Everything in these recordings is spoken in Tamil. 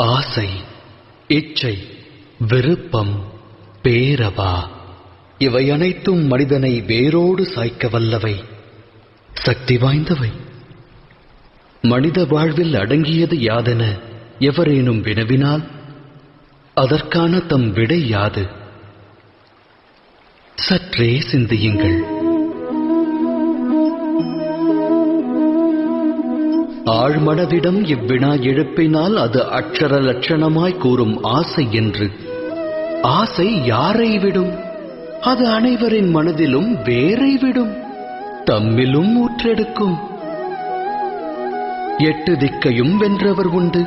ஆசை, இச்சை, விருப்பம், பேரவா இவை அனைத்தும் மனிதனை வேரோடு சாய்க்க வல்லவை, சக்தி வாய்ந்தவை. மனித வாழ்வில் அடங்கியது யாதென எவரேனும் வினவினால் அதற்கான தம் விடை யாது? சற்றே சிந்தியுங்கள். ஆழ்மனதிடம் இவ்வினா எழுப்பினால் அது அட்சர லட்சணமாய் கூறும் ஆசை என்று. ஆசை யாரை விடும்? அது அனைவரின் மனதிலும் வேரை விடும், தம்மிலும் ஊற்றெடுக்கும். 8 திக்கையும் வென்றவர் உண்டு,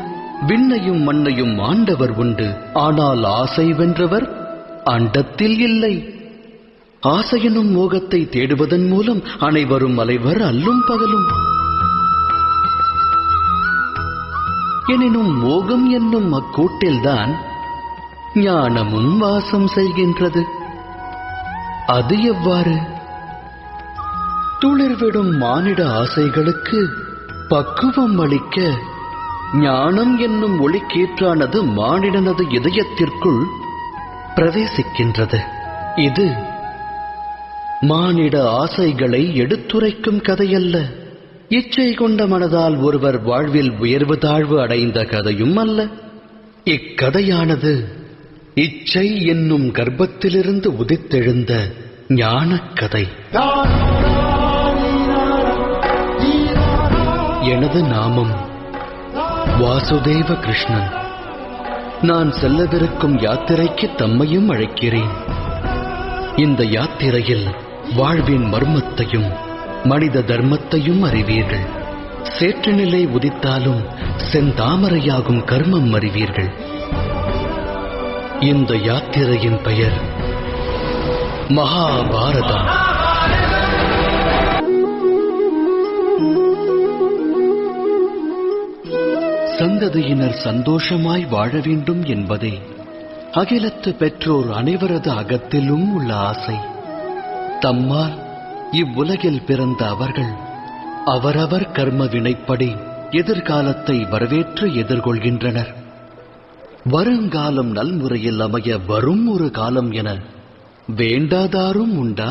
விண்ணையும் மண்ணையும் ஆண்டவர் உண்டு. ஆனால் ஆசை வென்றவர் அண்டத்தில் இல்லை. ஆசையெனும் மோகத்தை தேடுவதன் மூலம் அனைவரும் அலைவர் அல்லும் பகலும். எனினும் மோகம் என்னும் அக்கூட்டில்தான் ஞானமும் வாசம் செய்கின்றது. அது எவ்வாறு? துளிர்விடும் மானிட ஆசைகளுக்கு பக்குவம் அளிக்க ஞானம் என்னும் ஒளிக்கீற்றானது மானிடனது இதயத்திற்குள் பிரவேசிக்கின்றது. இது மானிட ஆசைகளை எடுத்துரைக்கும் கதையல்ல. இச்சை கொண்ட மனதால் ஒருவர் வாழ்வில் உயர்வு தாழ்வு அடைந்த கதையும் அல்ல. இக்கதையானது இச்சை என்னும் கர்ப்பத்திலிருந்து உதித்தெழுந்த ஞானக் கதை. எனது நாமம் வாசுதேவ கிருஷ்ணன். நான் செல்லவிருக்கும் யாத்திரைக்கு தம்மையும் அழைக்கிறேன். இந்த யாத்திரையில் வாழ்வின் மர்மத்தையும் மனித தர்மத்தையும் அறிவீர்கள். சேற்று நிலை உதித்தாலும் செந்தாமரையாகும் கர்மம் அறிவீர்கள். இந்த யாத்திரையின் பெயர் மகாபாரதம். சந்ததியினர் சந்தோஷமாய் வாழ வேண்டும் என்பதே அகிலத்து பெற்றோர் அனைவரது அகத்திலும் உள்ள ஆசை. தம்மால் இவ்வுலகில் பிறந்த அவர்கள் அவரவர் கர்ம வினைப்படி எதிர்காலத்தை வரவேற்று எதிர்கொள்கின்றனர். வருங்காலம் நல்முறையில் அமைய வரும் ஒரு காலம் என வேண்டாதாரும் உண்டா?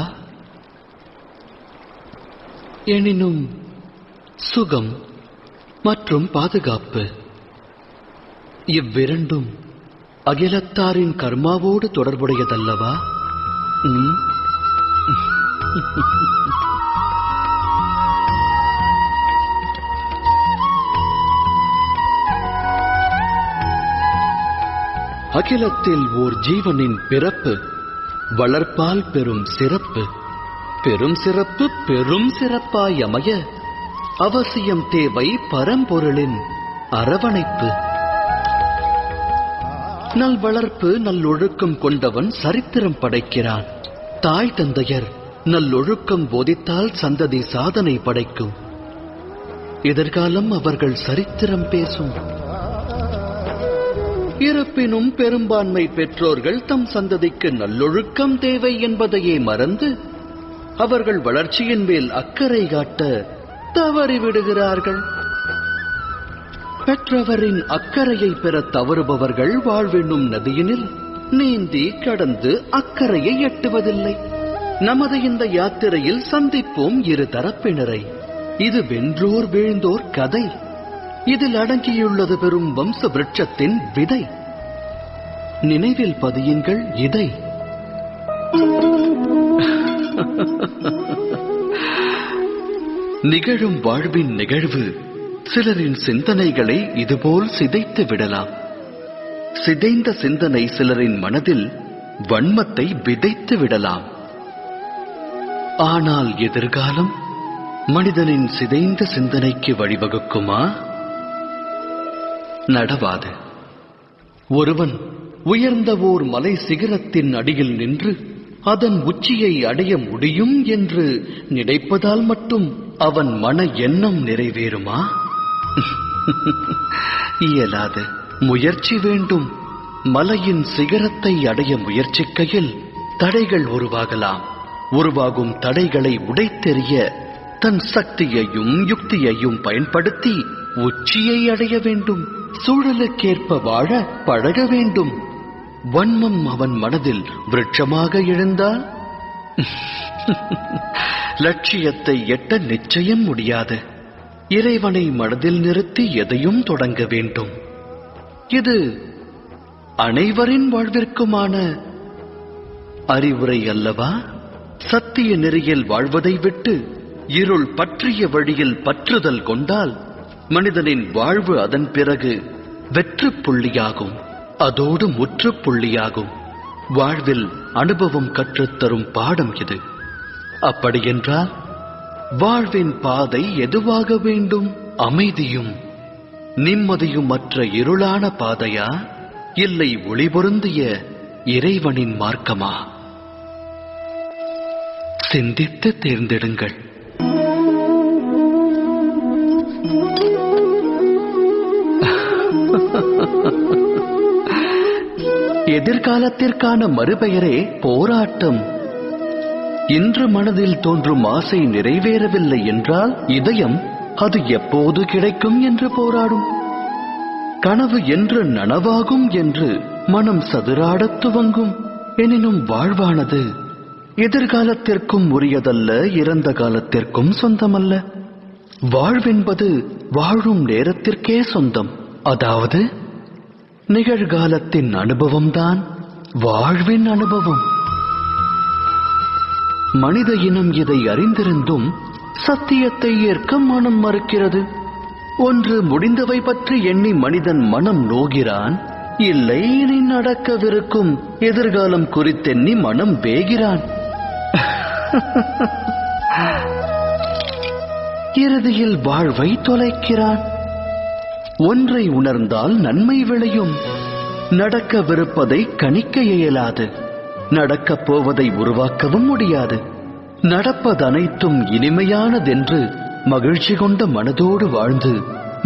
எனினும் சுகம் மற்றும் பாதுகாப்பு இவ்விரண்டும் அகிலத்தாரின் கர்மாவோடு தொடர்புடையதல்லவா? அகிலத்தில் ஓர் ஜீவனின் பிறப்பு வளர்ப்பால் பெரும் சிறப்பு. பெரும் சிறப்பு பெரும் சிறப்பாய் அமைய அவசியம் தேவை பரம்பொருளின் அரவணைப்பு. நல் வளர்ப்பு நல்லொழுக்கம் கொண்டவன் சரித்திரம் படைக்கிறான். தாய் தந்தையர் நல்லொழுக்கம் போதித்தால் சந்ததி சாதனை படைக்கும். எதிர்காலம் அவர்கள் சரித்திரம் பேசும். இருப்பினும் பெரும்பான்மை பெற்றோர்கள் தம் சந்ததிக்கு நல்லொழுக்கம் தேவை என்பதையே மறந்து அவர்கள் வளர்ச்சியின் மேல் அக்கறை காட்ட தவறிவிடுகிறார்கள். பெற்றவரின் அக்கறையை பெற தவறுபவர்கள் வாழ்வென்னும் நதியினில் நீந்தி கடந்து அக்கறையை எட்டுவதில்லை. நமது இந்த யாத்திரையில் சந்திப்போம் இரு தரப்பினரை. இது வென்றோர் வீழ்ந்தோர் கதை. இதில் அடங்கியுள்ளது பெரும் வம்ச விருட்சத்தின் விதை. நினைவில் பதியுங்கள் இதை. நிகழும் வாழ்வின் நிகழ்வு சிலரின் சிந்தனைகளை இதுபோல் சிதைத்து விடலாம். சிதைந்த சிந்தனை சிலரின் மனதில் வன்மத்தை விதைத்து விடலாம். ஆனால் எதிர்காலம் மனிதனின் சிதைந்த சிந்தனைக்கு வழிவகுக்குமா? நடவாது. ஒருவன் உயர்ந்த ஓர் மலை சிகரத்தின் அடியில் நின்று அதன் உச்சியை அடைய முடியும் என்று நினைப்பதால் மட்டும் அவன் மன எண்ணம் நிறைவேறுமா? இயலாது. முயற்சி வேண்டும். மலையின் சிகரத்தை அடைய முயற்சிக்கையில் தடைகள் உருவாகலாம். உருவாகும் தடைகளை உடைத்தெறிய தன் சக்தியையும் யுக்தியையும் பயன்படுத்தி உச்சியை அடைய வேண்டும். சூழலுக்கேற்ப வாழ பழக வேண்டும். வன்மம் அவன் மனதில் விருட்சமாக எழுந்தால் லட்சியத்தை எட்ட நிச்சயம் முடியாது. இறைவனை மனதில் நிறுத்தி எதையும் தொடங்க வேண்டும். இது அனைவரின் வாழ்விற்குமான அறிவுரை அல்லவா? சத்திய நெறியில் வாழ்வதை விட்டு இருள் பற்றிய வழியில் பற்றுதல் கொண்டால் மனிதனின் வாழ்வு அதன் பிறகு வெற்று புள்ளியாகும். அதோடு முற்றுப்புள்ளியாகும். வாழ்வில் அனுபவம் கற்றுத்தரும் பாடம் இது. அப்படியென்றால் வாழ்வின் பாதை எதுவாக வேண்டும்? அமைதியும் நிம்மதியும் மற்ற இருளான பாதையா, இல்லை ஒளி பொருந்திய இறைவனின் மார்க்கமா? சிந்தித்து தேர்ந்தெடுங்கள். எதிர்காலத்திற்கான மறுபெயரே போராட்டம். இன்று மனதில் தோன்றும் ஆசை நிறைவேறவில்லை என்றால் இதயம் அது எப்போது கிடைக்கும் என்று போராடும். கனவு என்று நனவாகும் என்று மனம் சதுராடத் துவங்கும். எனினும் வாழ்வானது எதிர்காலத்திற்கும் உரியதல்ல, இறந்த காலத்திற்கும் சொந்தமல்ல. வாழ்வென்பது வாழும் நேரத்திற்கே சொந்தம். அதாவது நிகழ்காலத்தின் அனுபவம்தான் வாழ்வின் அனுபவம். மனித இனம் இதை அறிந்திருந்தும் சத்தியத்தை ஏற்க மனம் மறுக்கிறது. ஒன்று முடிந்தவை பற்றி எண்ணி மனிதன் மனம் நோகிறான். இல்லை, இனி நடக்கவிருக்கும் எதிர்காலம் குறித்தெண்ணி மனம் வேகிறான். இறுதியில் வாழ்வை தொலைக்கிறான். ஒன்றை உணர்ந்தால் நன்மை விளையும். நடக்கவிருப்பதை கணிக்க இயலாது. நடக்கப் போவதை உருவாக்கவும் முடியாது. நடப்பதனைத்தும் இனிமையானதென்று மகிழ்ச்சி கொண்ட மனதோடு வாழ்ந்து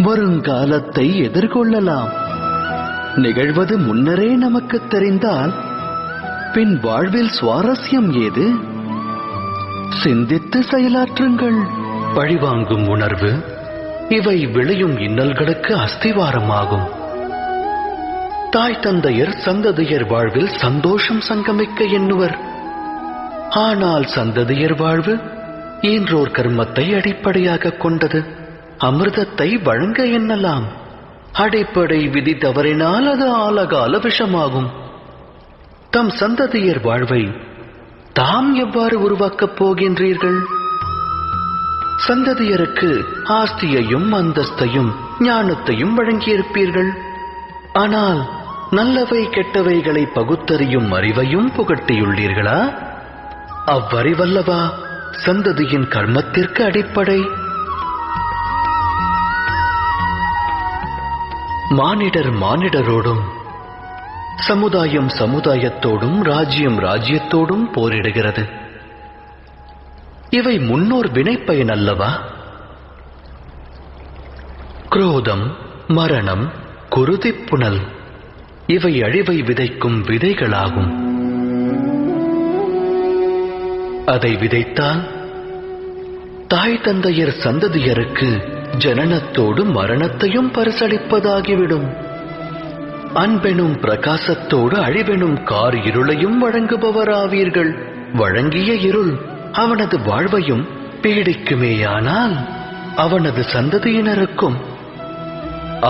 வருங்காலத்தை எதிர்கொள்ளலாம். நிகழ்வது முன்னரே நமக்கு தெரிந்தால் பின் வாழ்வில் சுவாரஸ்யம் ஏது? சிந்தித்து செயலாற்றுங்கள். பழிவாங்கும் உணர்வு இவை விளையும் இன்னல்களுக்கு அஸ்திவாரமாகும். தாய் தந்தையர் சந்ததியர் வாழ்வில் சந்தோஷம் சங்கமிக்க எண்ணுவர். ஆனால் சந்ததியர் வாழ்வு ஈன்றோர் கர்மத்தை அடிப்படையாக கொண்டது. அமிர்தத்தை வழங்க எண்ணலாம். அடிப்படை விதி தவறினால் அது ஆலகால விஷமாகும். தம் சந்ததியர் வாழ்வை தாம் எவ்வாறு உருவாக்கப் போகின்றீர்கள்? சந்ததியருக்கு ஆஸ்தியையும் அந்தஸ்தையும் ஞானத்தையும் வழங்கியிருப்பீர்கள். ஆனால் நல்லவை கெட்டவைகளை பகுத்தறியும் அறிவையும் புகட்டியுள்ளீர்களா? அவ்வறிவல்லவா சந்ததியின் கர்மத்திற்கு அடிப்படை. மானிடர் மானிடரோடும், சமுதாயம் சமுதாயத்தோடும், ராஜ்யம் ராஜ்யத்தோடும் போரிடுகிறது. இவை முன்னோர் வினைப்பயன் அல்லவா? குரோதம், மரணம், குருதிப்புணல் இவை அழிவை விதைக்கும் விதைகளாகும். அதை விதைத்தால் தாய் தந்தையர் சந்ததியருக்கு ஜனனத்தோடு மரணத்தையும் பரிசளிப்பதாகிவிடும். அன்பெனும் பிரகாசத்தோடு அழிவெனும் கார் இருளையும் வழங்குபவராவீர்கள். வழங்கிய இருள் அவனது வாழ்வையும் பீடிக்குமேயானால் அவனது சந்ததியினருக்கும்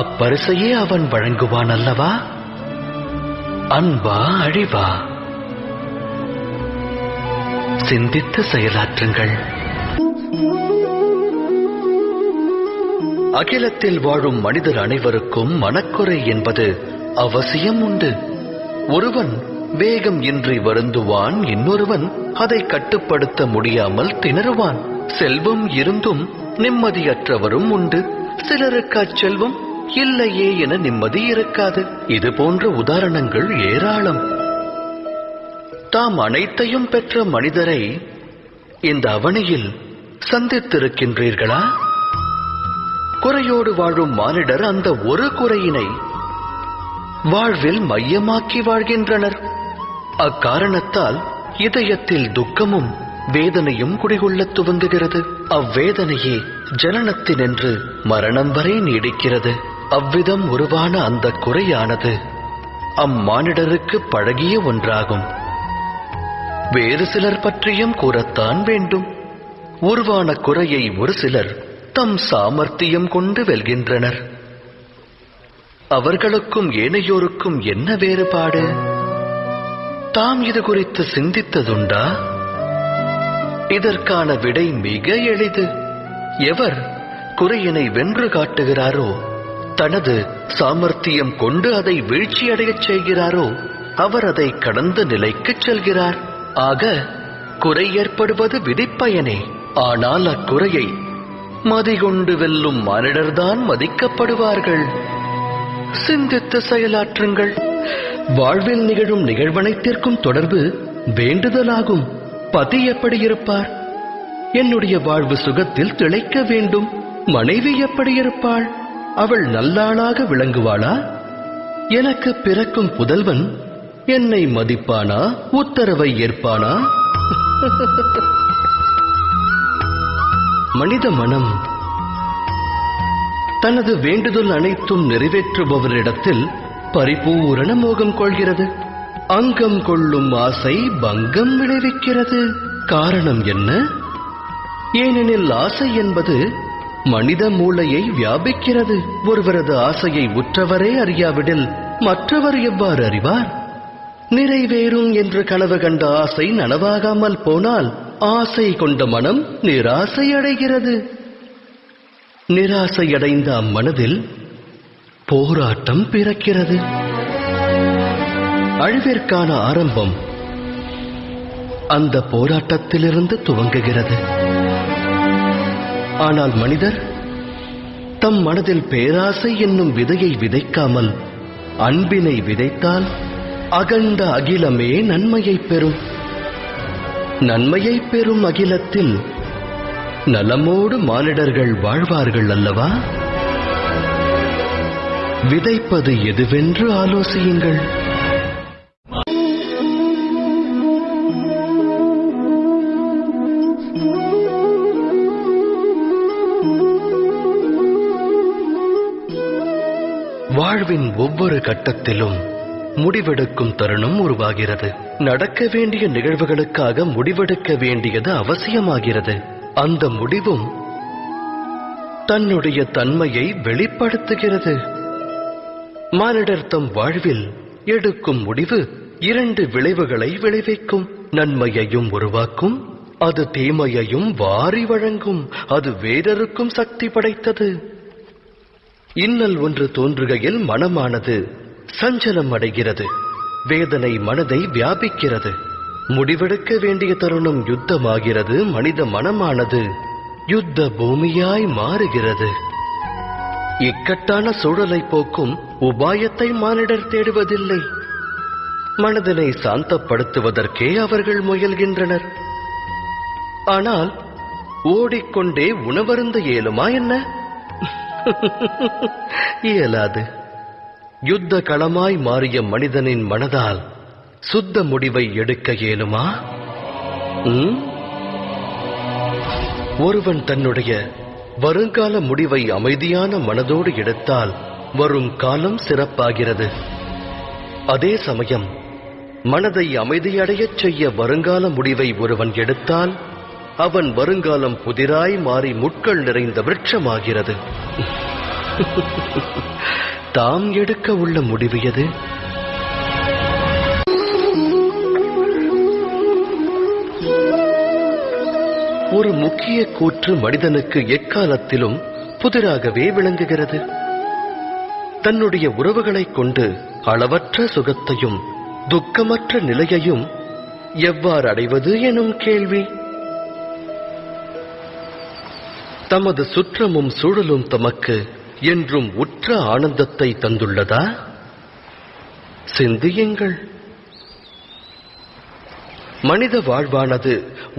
அப்பரிசையே அவன் வழங்குவான் அல்லவா? அன்பா அழிவா? சிந்தித்து செயலாற்றுங்கள். அகிலத்தில் வாழும் மனிதர் அனைவருக்கும் மனக்குறை என்பது அவசியம் உண்டு. ஒருவன் வேகம் இன்றி வருந்துவான், இன்னொருவன் அதை கட்டுப்படுத்த முடியாமல் திணறுவான். செல்வம் இருந்தும் நிம்மதியற்றவரும் உண்டு. சிலருக்கு அச்செல்வம் இல்லையே என நிம்மதி இருக்காது. இது போன்ற உதாரணங்கள் ஏராளம். தாம் அனைத்தையும் பெற்ற மனிதரை இந்த அவனியில் சந்தித்திருக்கின்றீர்களா? குறையோடு வாழும் மானிடர் அந்த ஒரு குறையினை வாழ்வில் மையமாக்கி வாழ்கின்றனர். அக்காரணத்தால் இதயத்தில் துக்கமும் வேதனையும் குடிகொள்ளத் துவங்குகிறது. அவ்வேதனையே ஜனனத்தினின்று மரணம் வரை நீடிக்கிறது. அவ்விதம் உருவான அந்த குறையானது அம்மானிடருக்கு பழகிய ஒன்றாகும். வேறு சிலர் பற்றியும் கூறத்தான் வேண்டும். உருவான குறையை ஒரு சிலர் தம் சாமர்த்தியம் கொண்டு வெல்கின்றனர். அவர்களுக்கும் ஏனையோருக்கும் என்ன வேறுபாடு? தாம் இது குறித்து சிந்தித்ததுண்டா? இதற்கான விடை மிக எளிது. எவர் குறையினை வென்று காட்டுகிறாரோ, தனது சாமர்த்தியம் கொண்டு அதை வீழ்ச்சியடையச் செய்கிறாரோ, அவர் அதை கடந்த நிலைக்கு செல்கிறார். ஆக குறை ஏற்படுவது விதிப்பயனே. ஆனால் அக்குறையை மதிகொண்டு வெல்லும் மானிடர்தான் மதிக்கப்படுவார்கள். சிந்தித்து செயலாற்றுங்கள். வாழ்வில் நிகழும் நிகழ்வனைத்திற்கும் தொடர்பு வேண்டுதலாகும். பதி எப்படி இருப்பார்? என்னுடைய வாழ்வு சுகத்தில் திளைக்க வேண்டும். மனைவி எப்படி இருப்பாள்? அவள் நல்லாளாக விளங்குவாளா? எனக்கு பிறக்கும் புதல்வன் என்னை மதிப்பானா? உத்தரவை ஏற்பானா? மனித மனம் தனது வேண்டுதல் அனைத்தும் நிறைவேற்றுபவரிடத்தில் பரிபூரண மோகம் கொள்கிறது. அங்கம் கொள்ளும் ஆசை பங்கம் விளைவிக்கிறது. காரணம் என்ன? ஏனெனில் ஆசை என்பது மனித மூளையை வியாபிக்கிறது. ஒருவரது ஆசையை உற்றவரே அறியாவிடில் மற்றவர் எவ்வாறு அறிவார்? நிறைவேறும் என்று கனவு கண்ட ஆசை நனவாகாமல் போனால் ஆசை கொண்ட மனம் நிராசை அடைகிறது. நிராசையடைந்த அம்மனதில் போராட்டம் பிறக்கிறது. அழிவிற்கான ஆரம்பம் அந்த போராட்டத்திலிருந்து துவங்குகிறது. ஆனால் மனிதர் தம் மனதில் பேராசை என்னும் விதையை விதைக்காமல் அன்பினை விதைத்தால் அகண்ட அகிலமே நன்மையை பெறும். நன்மையை பெறும் அகிலத்தில் நலமோடு மானிடர்கள் வாழ்வார்கள் அல்லவா? விதைப்பது எதுவென்று ஆலோசியுங்கள். வாழ்வின் ஒவ்வொரு கட்டத்திலும் முடிவெடுக்கும் தருணம் உருவாகிறது. நடக்க வேண்டிய நிகழ்வுகளுக்காக முடிவெடுக்க வேண்டியது அவசியமாகிறது. அந்த முடிவும் தன்னுடைய தன்மையை வெளிப்படுத்துகிறது. மானிடர் தம் வாழ்வில் எடுக்கும் முடிவு 2 விளைவுகளை விளைவிக்கும். நன்மையையும் உருவாக்கும், அது தீமையையும் வாரி வழங்கும். அது வேறொருக்கும் சக்தி படைத்தது. இன்னல் ஒன்று தோன்றுகையில் மனமானது சஞ்சலம் அடைகிறது. வேதனை மனதை வியாபிக்கிறது. முடிவெடுக்க வேண்டிய தருணம் யுத்தமாகிறது. மனித மனமானது யுத்த பூமியாய் மாறுகிறது. இக்கட்டான சூழலை போக்கும் உபாயத்தை மானிடர் தேடுவதில்லை. மனதினை சாந்தப்படுத்துவதற்கே அவர்கள் முயல்கின்றனர். ஆனால் ஓடிக்கொண்டே உணவருந்த இயலுமா என்ன? இயலாது. யுத்த களமாய் மாறிய மனிதனின் மனதால் சுத்த முடிவை எடுக்க இயலுமா? ஒருவன் தன்னுடைய வருங்கால முடிவை அமைதியான மனதோடு எடுத்தால் வரும் காலம் சிறப்பாகிறது. அதே சமயம் மனதை அமைதியடையச் செய்ய வருங்கால முடிவை ஒருவன் எடுத்தால் அவன் வருங்காலம் புதிராய் மாறி முட்கள் நிறைந்த விருட்சமாகிறது. தாம் எடுக்க உள்ள முடிவு எது? ஒரு முக்கிய கூற்று மனிதனுக்கு எக்காலத்திலும் புதிராகவே விளங்குகிறது. தன்னுடைய உறவுகளைக் கொண்டு அளவற்ற சுகத்தையும் துக்கமற்ற நிலையையும் எவ்வாறு அடைவது எனும் கேள்வி. தமது சுற்றமும் சூழலும் தமக்கு என்றும் உற்ற ஆனந்தத்தை தந்துள்ளதா? சிந்தியுங்கள். மனித வாழ்வானது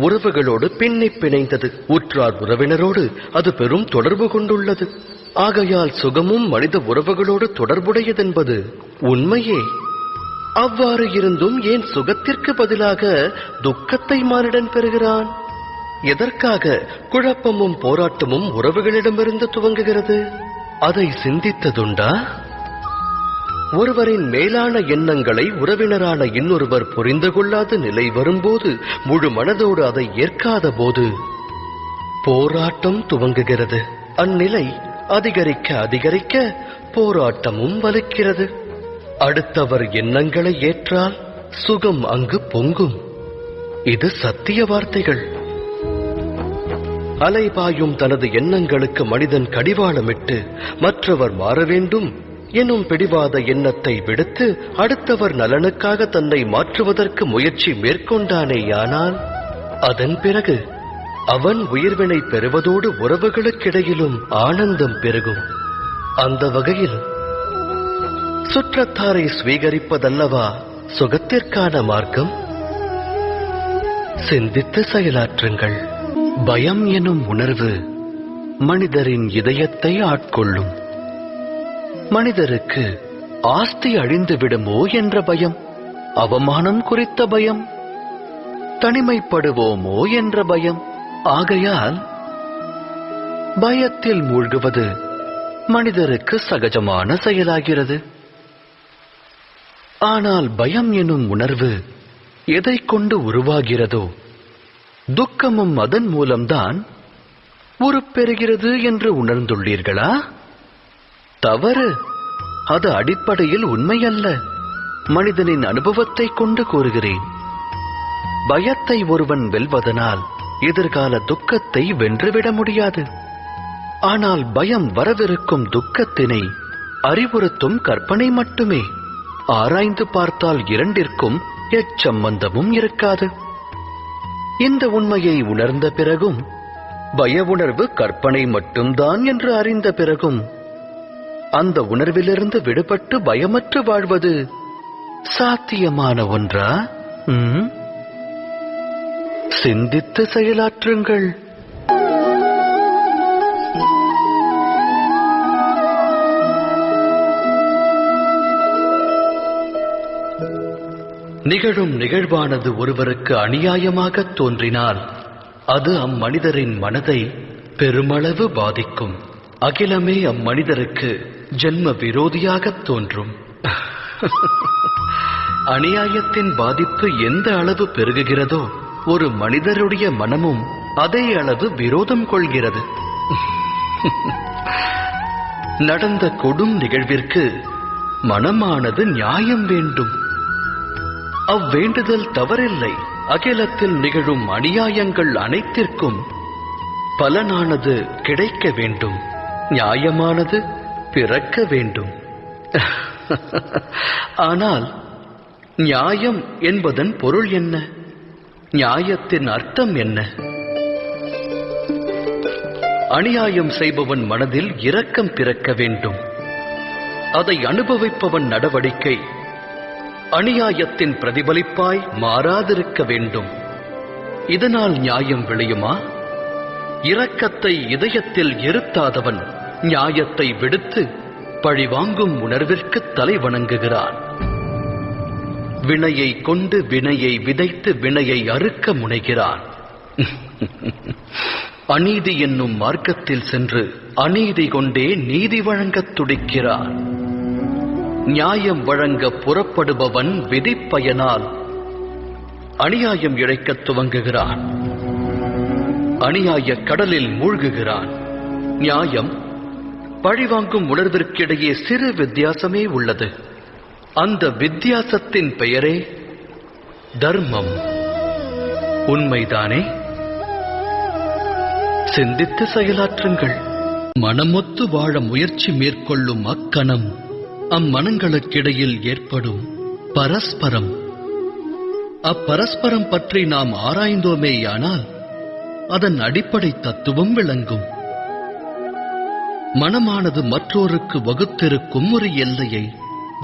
உறவுகளோடு பின்னிப் பிணைந்தது. உற்றார் உறவினரோடு அது பெரும் தொடர்பு கொண்டுள்ளது. ஆகையால் சுகமும் மனித உறவுகளோடு தொடர்புடையதென்பது உண்மையே. அவ்வாறு இருந்தும் ஏன் சுகத்திற்கு பதிலாக துக்கத்தை மானிடன் பெறுகிறான்? எதற்காக குழப்பமும் போராட்டமும் உறவுகளிடமிருந்து துவங்குகிறது? அதை சிந்தித்ததுண்டா? ஒருவரின் மேலான எண்ணங்களை உறவினரான இன்னொருவர் புரிந்து கொள்ளாத நிலை வரும்போது, முழு மனதோடு அதை ஏற்காத போது போராட்டம் துவங்குகிறது. அந்நிலை அதிகரிக்க அதிகரிக்க போராட்டமும் வலுக்கிறது. அடுத்தவர் எண்ணங்களை ஏற்றால் சுகம் அங்கு பொங்கும். இது சத்திய வார்த்தைகள். அலைபாயும் தனது எண்ணங்களுக்கு மனிதன் கடிவாளமிட்டு மற்றவர் மாற வேண்டும் எனும் பிடிவாத எண்ணத்தை விடுத்து அடுத்தவர் நலனுக்காக தன்னை மாற்றுவதற்கு முயற்சி மேற்கொண்டானேயானால் அதன் பிறகு அவன் உயிர்வினை பெறுவதோடு உறவுகளுக்கிடையிலும் ஆனந்தம் பெருகும். அந்த வகையில் சுற்றத்தாரை சுவீகரிப்பதல்லவா சுகத்திற்கான மார்க்கம்? சிந்தித்து செயலாற்றுங்கள். பயம் எனும் உணர்வு மனிதரின் இதயத்தை ஆட்கொள்ளும். மனிதருக்கு ஆஸ்தி அழிந்து விடுமோ என்ற பயம், அவமானம் குறித்த பயம், தனிமைப்படுவோமோ என்ற பயம். ஆகையால் பயத்தில் மூழ்குவது மனிதருக்கு சகஜமான செயலாகிறது. ஆனால் பயம் எனும் உணர்வு எதை கொண்டு உருவாகிறதோ, துக்கமும் அதன் மூலம்தான் உருப்பெறுகிறது என்று உணர்ந்துள்ளீர்களா? தவறு. அது அடிப்படையில் உண்மையல்ல. மனிதனின் அனுபவத்தை கொண்டு கூறுகிறேன். பயத்தை ஒருவன் வெல்வதனால் எதிர்கால துக்கத்தை வென்றுவிட முடியாது. ஆனால் பயம் வரவிருக்கும் துக்கத்தினை அறிவுறுத்தும் கற்பனை மட்டுமே. ஆராய்ந்து பார்த்தால் இரண்டிற்கும் எச்சம்பந்தமும் இருக்காது. இந்த உண்மையை உணர்ந்த பிறகும், பய உணர்வு கற்பனை மட்டும்தான் என்று அறிந்த பிறகும், அந்த உணர்விலிருந்து விடுபட்டு பயமற்று வாழ்வது சாத்தியமான ஒன்றா? சிந்தித்து செயலாற்றுங்கள். நிகழும் நிகழ்வானது ஒருவருக்கு அநியாயமாக தோன்றினால் அது அம்மனிதரின் மனதை பெருமளவு பாதிக்கும். அகிலமே அம்மனிதருக்கு ஜென்ம விரோதியாக தோன்றும். அநியாயத்தின் பாதிப்பு எந்த அளவு பெருகுகிறதோ, ஒரு மனிதருடைய மனமும் அதே அளவு விரோதம் கொள்கிறது. நடந்த கொடும் நிகழ்விற்கு மனமானது நியாயம் வேண்டும். அவ்வேண்டுதல் தவறில்லை. அகிலத்தில் நிகழும் அநியாயங்கள் அனைத்திற்கும் பலனானது கிடைக்க வேண்டும். நியாயமானது பிறக்க வேண்டும். ஆனால் நியாயம் என்பதன் பொருள் என்ன? நியாயத்தின் அர்த்தம் என்ன? அநியாயம் செய்பவன் மனதில் இரக்கம் பிறக்க வேண்டும். அதை அனுபவிப்பவன் நடவடிக்கை அநியாயத்தின் பிரதிபலிப்பாய் மாறாதிருக்க வேண்டும். இதனால் நியாயம் விளையுமா? இரக்கத்தை இதயத்தில் இருத்தாதவன் நியாயத்தை விடுத்து பழிவாங்கும் உணர்விற்கு தலை வணங்குகிறான். வினையை கொண்டு வினையை விதைத்து வினையை அறுக்க முனைகிறான். அநீதி என்னும் மார்க்கத்தில் சென்று அநீதி கொண்டே நீதி வழங்கத் துடிக்கிறான். நியாயம் வழங்க புறப்படுபவன் விதிப்பயனால் அநியாயம் இழைக்கத் துவங்குகிறான். அநியாய கடலில் மூழ்குகிறான். நியாயம் பழிவாங்கும் உணர்விற்கிடையே சிறு வித்தியாசமே உள்ளது. அந்த வித்தியாசத்தின் பெயரே தர்மம். உண்மைதானே? சிந்தித்து செயலாற்றுங்கள். மனமொத்து வாழ முயற்சி மேற்கொள்ளும் அக்கணம் அம்மனங்களுக்கிடையில் ஏற்படும் பரஸ்பரம். அப்பரஸ்பரம் பற்றி நாம் ஆராய்ந்தோமேயானால் அதன் அடிப்படை தத்துவம் விளங்கும். மனமானது மற்றோருக்கு வகுத்திருக்கும் ஒரு எல்லையை,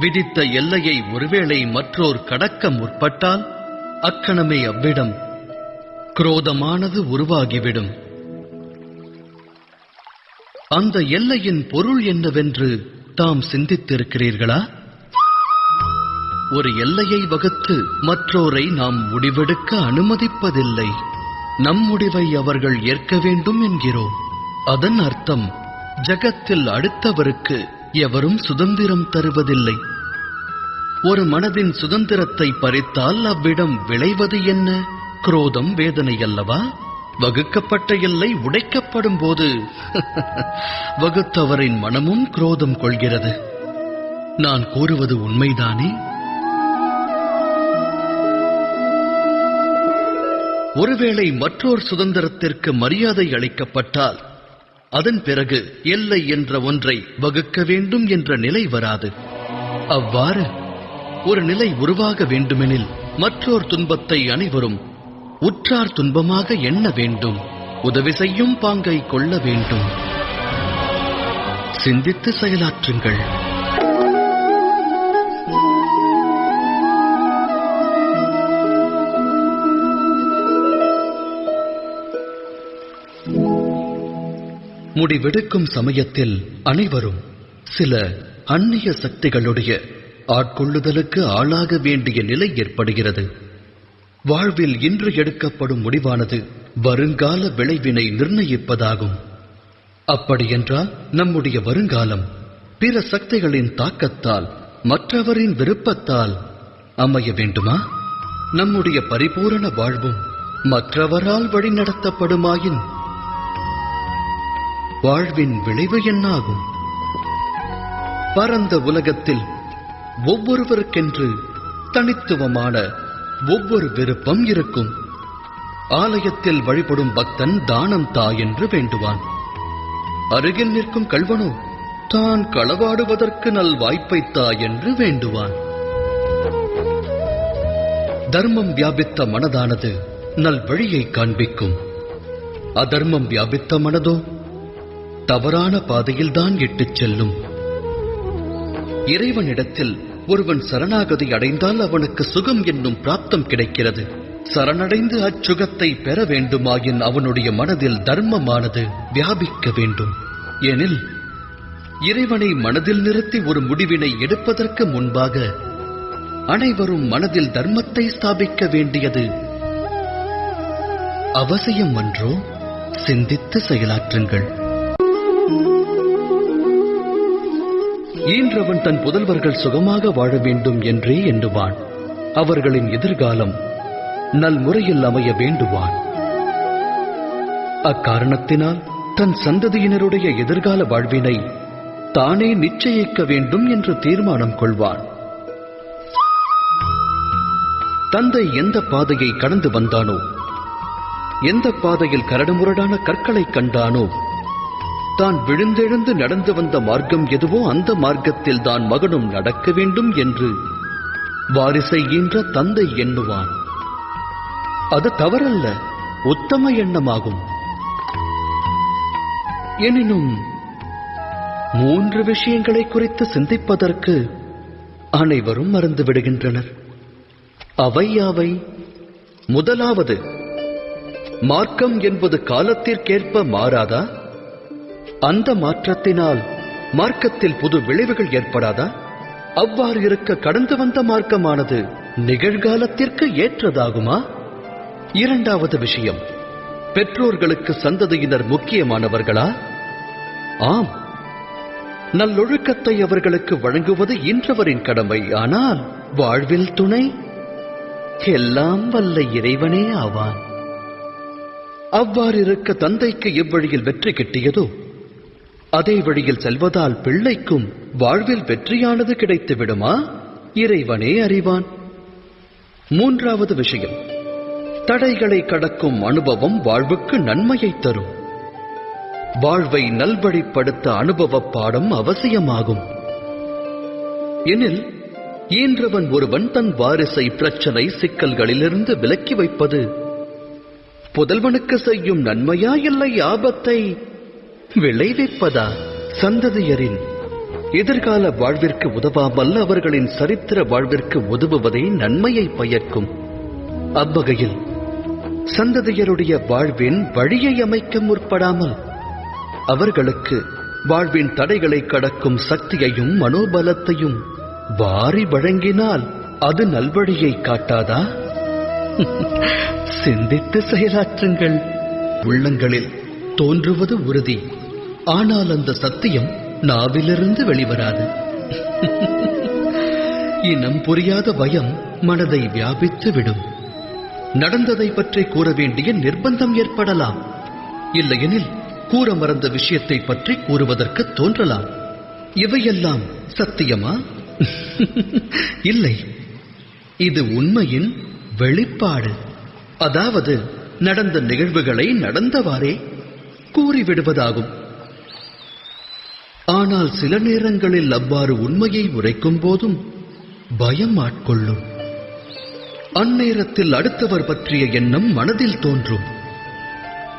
விதித்த எல்லையை ஒருவேளை மற்றோர் கடக்க முற்பட்டால் அக்கணமே அவ்விடம் குரோதமானது உருவாகிவிடும். அந்த எல்லையின் பொருள் என்னவென்று தாம் சிந்தித்திருக்கிறீர்களா? ஒரு எல்லையை வகுத்து மற்றோரை நாம் முடிவெடுக்க அனுமதிப்பதில்லை. நம் முடிவை அவர்கள் ஏற்க வேண்டும் என்கிறோம். அதன் அர்த்தம் ஜகத்தில் அடுத்தவருக்கு எவரும் சுதந்திரம் தருவதில்லை. ஒரு மனதின் சுதந்திரத்தை பறித்தால் அவ்விடம் விளைவது என்ன? குரோதம், வேதனை அல்லவா? வகுக்கப்பட்ட எல்லை உடைக்கப்படும் போது வகுத்தவரின் மனமும் குரோதம் கொள்கிறது. நான் கூறுவது உண்மைதானே? ஒருவேளை மற்றொரு சுதந்திரத்திற்கு மரியாதை அளிக்கப்பட்டால் அதன் பிறகு எல்லை என்ற ஒன்றை வகுக்க வேண்டும் என்ற நிலை வராது. அவ்வாறு ஒரு நிலை உருவாக வேண்டுமெனில் மற்றோர் துன்பத்தை அனைவரும் உற்றார் துன்பமாக எண்ண வேண்டும். உதவி செய்யும் பாங்கை கொள்ள வேண்டும். சிந்தித்து செயலாற்றுங்கள். முடிவெடுக்கும் சமயத்தில் அனைவரும் சில அந்நிய சக்திகளுடைய ஆட்கொள்ளுதலுக்கு ஆளாக வேண்டிய நிலை ஏற்படுகிறது. வாழ்வில் இன்று எடுக்கப்படும் முடிவானது வருங்கால விளைவினை நிர்ணயிப்பதாகும். அப்படியென்றால் நம்முடைய வருங்காலம் பிற சக்திகளின் தாக்கத்தால், மற்றவரின் விருப்பத்தால் அமைய வேண்டுமா? நம்முடைய பரிபூரண வாழ்வும் மற்றவரால் வழிநடத்தப்படுமாயின் வாழ்வின் விளைவு என்னாகும்? பரந்த உலகத்தில் ஒவ்வொருவருக்கென்று தனித்துவமான ஒவ்வொரு விருப்பம் இருக்கும். ஆலயத்தில் வழிபடும் பக்தன் தானம் தா என்று வேண்டுவான். அருகில் நிற்கும் கள்வனோ தான் களவாடுவதற்கு நல் வாய்ப்பை தா என்று வேண்டுவான். தர்மம் வியாபித்த மனதானது நல் வழியை காண்பிக்கும். அதர்மம் வியாபித்த மனதோ தவறான பாதையில்தான் இட்டுச் செல்லும். இறைவனிடத்தில் ஒருவன் சரணாகதி அடைந்தால் அவனுக்கு சுகம் என்னும் பிராப்தம் கிடைக்கிறது. சரணடைந்து அச்சுகத்தை பெற வேண்டுமாயின் அவனுடைய மனதில் தர்மமானது வியாபிக்க வேண்டும். எனில் இறைவனை மனதில் நிறுத்தி ஒரு முடிவினை எடுப்பதற்கு முன்பாக அனைவரும் மனதில் தர்மத்தை ஸ்தாபிக்க வேண்டியது அவசியம் அன்றோ? சிந்தித்து செயலாற்றுங்கள். ஈன்றவன் தன் புதல்வர்கள் சுகமாக வாழ வேண்டும் என்றே எண்ணுவான். அவர்களின் எதிர்காலம் நல் முறையில் அமைய வேண்டுவான். அக்காரணத்தினால் தன் சந்ததியினருடைய எதிர்கால வாழ்வினை தானே நிச்சயிக்க வேண்டும் என்று தீர்மானம் கொள்வான். தந்தை எந்த பாதையை கடந்து வந்தானோ, எந்த பாதையில் கரடுமுரடான கற்களை கண்டானோ, தான் விழுந்தெழுந்து நடந்து வந்த மார்க்கம் எதுவோ அந்த மார்க்கத்தில் தான் மகனும் நடக்க வேண்டும் என்று வாரிசை ஈன்ற தந்தை எண்ணுவான். அது தவறல்ல, உத்தம எண்ணமாகும். எனினும் 3 விஷயங்களை குறித்து சிந்திப்பதற்கு அனைவரும் மறந்து விடுகின்றனர். அவை யாவை? முதலாவது, மார்க்கம் என்பது காலத்திற்கேற்ப மாறாதா? அந்த மாற்றத்தினால் மார்க்கத்தில் புது விளைவுகள் ஏற்படாதா? அவ்வாறு இருக்க கடந்து வந்த மார்க்கமானது நிகழ்காலத்திற்கு ஏற்றதாகுமா? இரண்டாவது விஷயம், பெற்றோர்களுக்கு சந்ததியினர் முக்கியமானவர்களா? ஆம், நல்லொழுக்கத்தை அவர்களுக்கு வழங்குவது இன்றவரின் கடமை. ஆனால் வாழ்வில் துணை எல்லாம் வல்ல இறைவனே ஆவான். அவ்வாறு இருக்க தந்தைக்கு எவ்வழியில் வெற்றி கிட்டியதோ அதே வழியில் செல்வதால் பிள்ளைக்கும் வாழ்வில் வெற்றியானது கிடைத்து விடுமா? இறைவனே அறிவான். மூன்றாவது விஷயம், தடைகளை கடக்கும் அனுபவம் வாழ்வுக்கு நன்மையை தரும். வாழ்வை நல்வழிப்படுத்த அனுபவ பாடம் அவசியமாகும். எனில் ஈன்றவன் ஒருவன் தன் வாரிசை பிரச்சனை சிக்கல்களிலிருந்து விலக்கி வைப்பது புதல்வனுக்கு செய்யும் நன்மையா, இல்லை ஆபத்தை விளைவிப்பதா? சந்ததியரின் எதிர்கால வாழ்விற்கு உதவாமல் அவர்களின் சரித்திர வாழ்விற்கு உதவுவதே நன்மையை பயக்கும். அவ்வகையில் சந்ததியருடைய வாழ்வின் வழியை அமைக்க முற்படாமல் அவர்களுக்கு வாழ்வின் தடைகளை கடக்கும் சக்தியையும் மனோபலத்தையும் வாரி வழங்கினால் அது நல்வழியை காட்டாதா? சிந்தித்து செயலாற்றுங்கள். உள்ளங்களில் தோன்றுவது உறுதி, ஆனால் அந்த சத்தியம் நாவிலிருந்து வெளிவராது. இனம் புரியாத பயம் மனதை வியாபித்து விடும். நடந்ததை பற்றி கூற வேண்டிய நிர்பந்தம் ஏற்படலாம். இல்லையெனில் கூற மறந்த விஷயத்தை பற்றி கூறுவதற்கு தோன்றலாம். இவையெல்லாம் சத்தியமா? இல்லை, இது உண்மையின் வெளிப்பாடு. அதாவது நடந்த நிகழ்வுகளை நடந்தவாறே கூறிவிடுவதாகும். ஆனால் சில நேரங்களில் அவ்வாறு உண்மையை உரைக்கும் போதும் பயம் ஆட்கொள்ளும். அந்நேரத்தில் அடுத்தவர் பற்றிய எண்ணம் மனதில் தோன்றும்.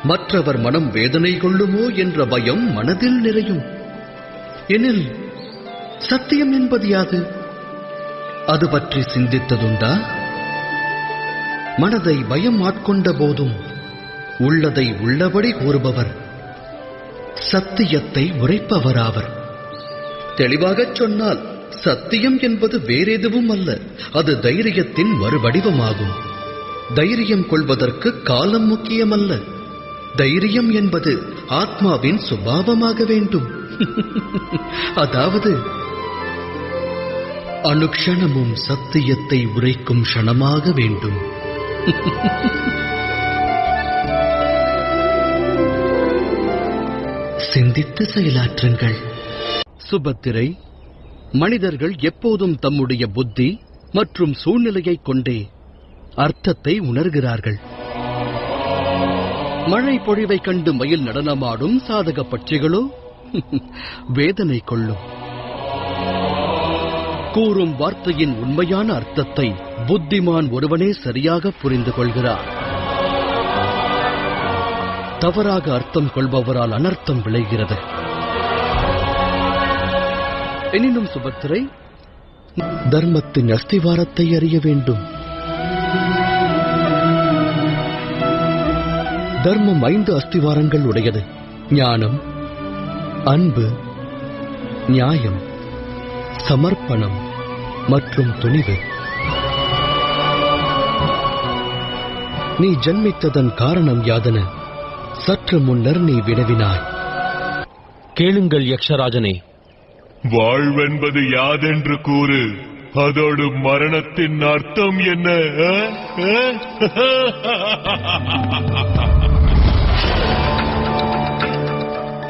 மற்றவர் மனம் வேதனை கொள்ளுமோ என்ற பயம் மனதில் நிறையும். எனில் சத்தியம் என்பது யாது? அது பற்றி சிந்தித்ததுண்டா? மனதை பயம் ஆட்கொண்ட போதும் உள்ளதை உள்ளபடி கூறுபவர் சத்தியத்தை உரைப்பவராவர். தெளிவாகச் சொன்னால் சத்தியம் என்பது வேறெதுவும் அல்ல, அது தைரியத்தின் மறுவடிவமாகும். தைரியம் கொள்வதற்கு காலம் முக்கியமல்ல. தைரியம் என்பது ஆத்மாவின் சுபாவமாக வேண்டும். அதாவது அனுக்ஷணமும் சத்தியத்தை உரைக்கும் க்ஷணமாக வேண்டும். சிந்தித்து செயலாற்றுங்கள். சுபத்திரை, மனிதர்கள் எப்போதும் தம்முடைய புத்தி மற்றும் சூழ்நிலையைக் கொண்டே அர்த்தத்தை உணர்கிறார்கள். மழை பொழிவை கண்டு மயில் நடனமாடும் சாதக பட்சிகளோ வேதனை கொள்ளும். கூறும் வார்த்தையின் உண்மையான அர்த்தத்தை புத்திமான் ஒருவனே சரியாக புரிந்து கொள்கிறார். தவறாக அர்த்தம் கொள்பவரால் அனர்த்தம் விளைகிறது. எனினும் சுபத்திரை, தர்மத்தின் அஸ்திவாரத்தை அறிய வேண்டும். தர்மம் 5 அஸ்திவாரங்கள் உடையது. ஞானம், அன்பு, நியாயம், சமர்ப்பணம் மற்றும் துணிவு. நீ ஜன்மித்ததன் காரணம் யாதென சற்று முன்னர் நீ வினவினாய். கேளுங்கள் யக்ஷராஜனே. வாழ்வென்பது யாதென்று கூறு, அதோடு மரணத்தின் அர்த்தம் என்ன?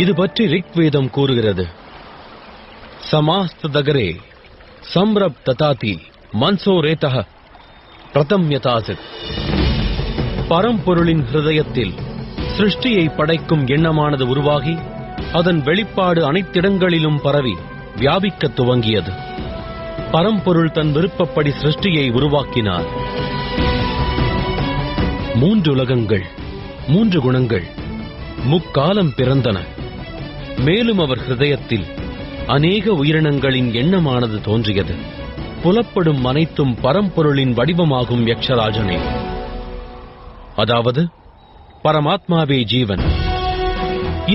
இது பற்றி ரிக்வேதம் கூறுகிறது. சமாஸ்ததகரே சம்ரப் ததாதி மன்சோ ரேதஹ பிரதம்யதாசித். பரம்பொருளின் ஹிருதயத்தில் சிருஷ்டியை படைக்கும் எண்ணமானது உருவாகி அதன் வெளிப்பாடு அனைத்திடங்களிலும் பரவி வியாபிக்க துவங்கியது. பரம்பொருள் தன் விருப்பப்படி சிருஷ்டியை உருவாக்கினார். 3 உலகங்கள், 3 குணங்கள் முக்காலம் பிறந்தன. மேலும் அவர் ஹிருதயத்தில் அநேக உயிரினங்களின் எண்ணமானது தோன்றியது. புலப்படும் அனைத்தும் பரம்பொருளின் வடிவமாகும் யக்ஷராஜனே. அதாவது பரமாத்மாவே ஜீவன்.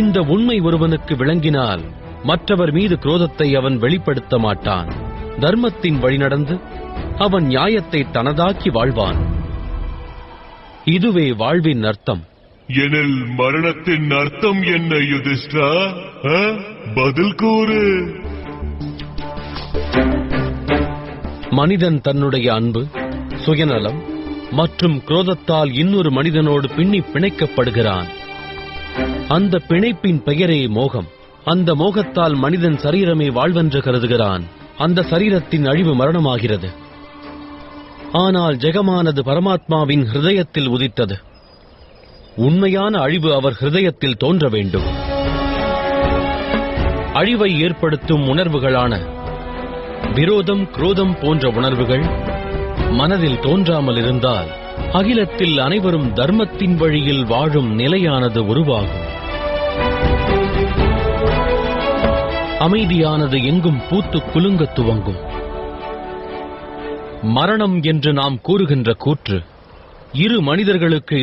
இந்த உண்மை ஒருவனுக்கு விளங்கினால் மற்றவர் மீது குரோதத்தை அவன் வெளிப்படுத்த மாட்டான். தர்மத்தின் வழி நடந்து அவன் நியாயத்தை தனதாக்கி வாழ்வான். இதுவே வாழ்வின் அர்த்தம். எனில் மரணத்தின் அர்த்தம் என்ன யுதிஷ்டா? பதில் கூறு. மனிதன் தன்னுடைய அன்பு, சுயநலம் மற்றும் குரோதத்தால் இன்னொரு மனிதனோடு பின்னி பிணைக்கப்படுகிறான். அந்த பிணைப்பின் பெயரே மோகம். அந்த மோகத்தால் மனிதன் சரீரமே வாழ்வென்று கருதுகிறான். அந்த சரீரத்தின் அழிவு மரணமாகிறது. ஆனால் ஜெகமானது பரமாத்மாவின் ஹிருதயத்தில் உதித்தது. உண்மையான அழிவு அவர் ஹிருதயத்தில் தோன்ற வேண்டும். அழிவை ஏற்படுத்தும் உணர்வுகளான விரோதம், குரோதம் போன்ற உணர்வுகள் மனதில் தோன்றாமல் இருந்தால் அகிலத்தில் அனைவரும் தர்மத்தின் வழியில் வாழும் நிலையானது உருவாகும். அமைதியானது எங்கும் பூத்து குலுங்க துவங்கும். மரணம் என்று நாம் கூறுகின்ற கூற்று இரு மனிதர்களுக்கு